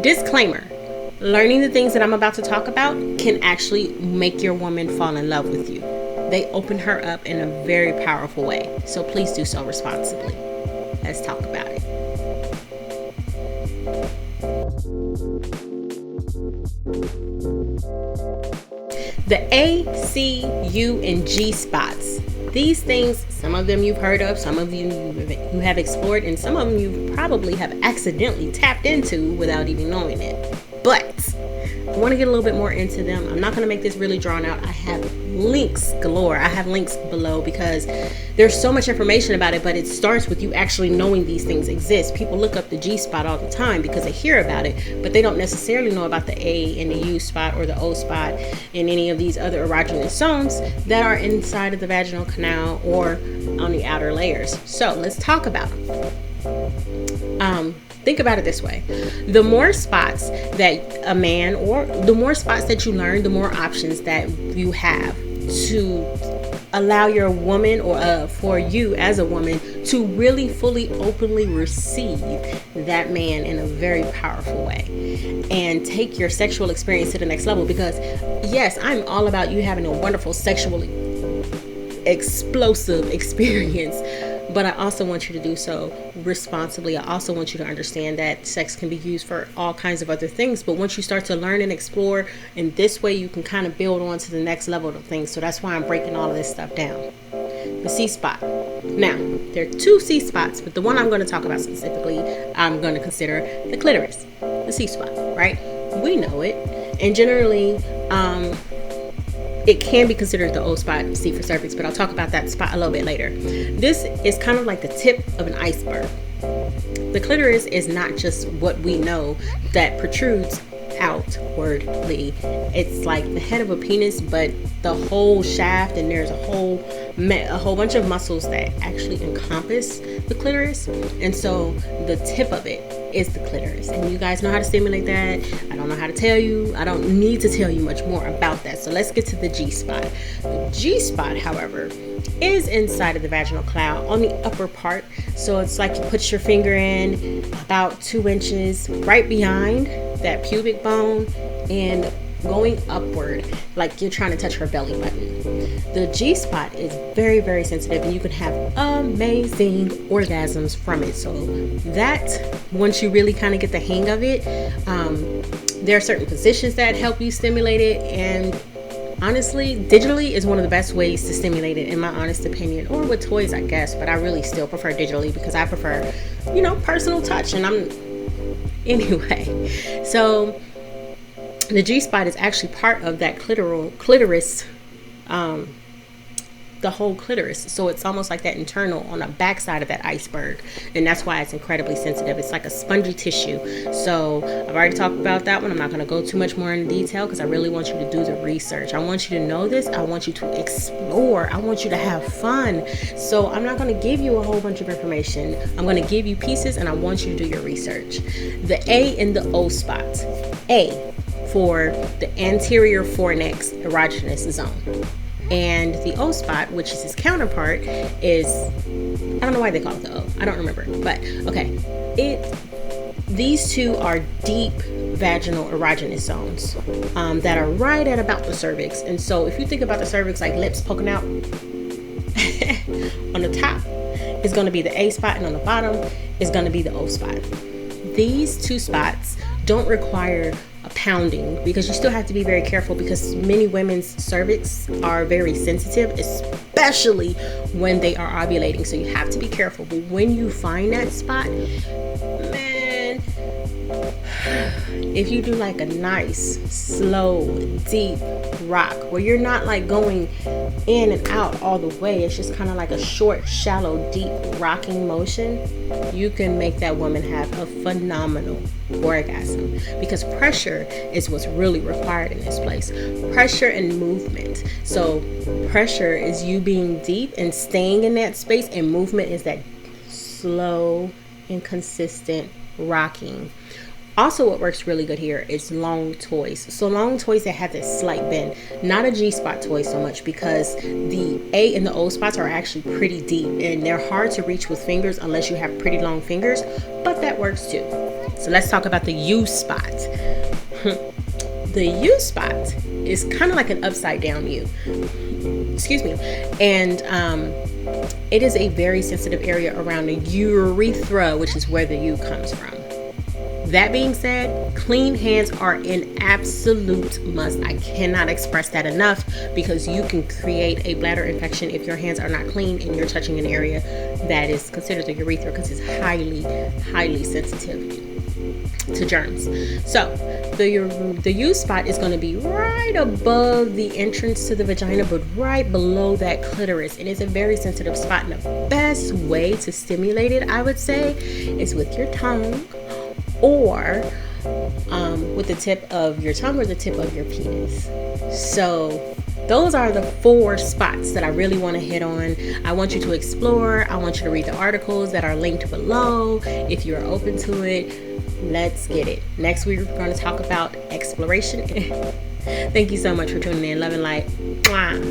Disclaimer: learning the things that I'm about to talk about can actually make your woman fall in love with you. They open her up in a very powerful way. So please do so responsibly. Let's talk about it. The A, C, U, and G spots. These things, some of them you've heard of, some of you have explored, and some of them you probably have accidentally tapped into without even knowing it. But I want to get a little bit more into them. I'm not going to make this really drawn out. I have links galore. I have links below because there's so much information about it, but it starts with you actually knowing these things exist. People look up the G spot all the time because they hear about it, but they don't necessarily know about the A and the U spot or the O spot and any of these other erogenous zones that are inside of the vaginal canal or on the outer layers. So let's talk about them. Think about it this way. The more spots that a man, or the more spots that you learn, the more options that you have to allow your woman, or for you as a woman, to really fully openly receive that man in a very powerful way and take your sexual experience to the next level. Because yes, I'm all about you having a wonderful sexually explosive experience, but I also want you to do so responsibly. I also want you to understand that sex can be used for all kinds of other things. But once you start to learn and explore in this way, you can kind of build on to the next level of things. So that's why I'm breaking all of this stuff down. The C spot. Now, there are two C spots, but the one I'm going to talk about specifically, I'm going to consider the clitoris, the C spot, right? We know it. And generally, it can be considered the O spot, C for cervix, but I'll talk about that spot a little bit later. This is kind of like the tip of an iceberg. The clitoris is not just what we know that protrudes outwardly. It's like the head of a penis, but the whole shaft, and there's a whole bunch of muscles that actually encompass the clitoris. And so the tip of it is the clitoris, and you guys know how to stimulate that. I don't know how to tell you. I don't need to tell you much more about that. So let's get to the G spot. The G spot, however, is inside of the vaginal canal on the upper part. So it's like you put your finger in about 2 inches right behind that pubic bone and going upward like you're trying to touch her belly button. The G spot is very, very sensitive, and you can have amazing orgasms from it. So that, once you really kind of get the hang of it, there are certain positions that help you stimulate it, and honestly, digitally is one of the best ways to stimulate it, in my honest opinion, or with toys, I guess, but I really still prefer digitally because I prefer, personal touch, and anyway. So the G spot is actually part of that clitoris, the whole clitoris. So it's almost like that internal on the backside of that iceberg, and that's why it's incredibly sensitive. It's like a spongy tissue. So I've already talked about that one. I'm not going to go too much more into detail because I really want you to do the research. I want you to know this. I want you to explore. I want you to have fun. So I'm not going to give you a whole bunch of information. I'm going to give you pieces, and I want you to do your research. The A and the O spots. A for the anterior fornix erogenous zone. And the O spot, which is his counterpart, is, I don't know why they call it the O. I don't remember. But, okay. These two are deep vaginal erogenous zones that are right at about the cervix. And so if you think about the cervix like lips poking out, on the top is going to be the A spot, and on the bottom is going to be the O spot. These two spots don't require a pounding, because you still have to be very careful, because many women's cervix are very sensitive, especially when they are ovulating. So you have to be careful. But when you find that spot, man, if you do like a nice, slow, deep rock where you're not like going in and out all the way, it's just kind of like a short, shallow, deep rocking motion, you can make that woman have a phenomenal orgasm, because pressure is what's really required in this place. Pressure and movement. So pressure is you being deep and staying in that space, and movement is that slow and consistent rocking. Also, what works really good here is long toys. So long toys that have this slight bend, not a G-spot toy so much, because the A and the O spots are actually pretty deep and they're hard to reach with fingers unless you have pretty long fingers, but that works too. So let's talk about the U spot. The U spot is kind of like an upside down U. Excuse me. And it is a very sensitive area around the urethra, which is where the U comes from. That being said, clean hands are an absolute must. I cannot express that enough, because you can create a bladder infection if your hands are not clean and you're touching an area that is considered the urethra, because it's highly, highly sensitive to germs. So the U spot is going to be right above the entrance to the vagina, but right below that clitoris, and it's a very sensitive spot. And the best way to stimulate it, I would say, is with your tongue, or with the tip of your tongue or the tip of your penis. So those are the 4 spots that I really want to hit on. I want you to explore. I want you to read the articles that are linked below. If you're open to it, let's get it. Next week, we're going to talk about exploration. Thank you so much for tuning in. Love and light. Mwah.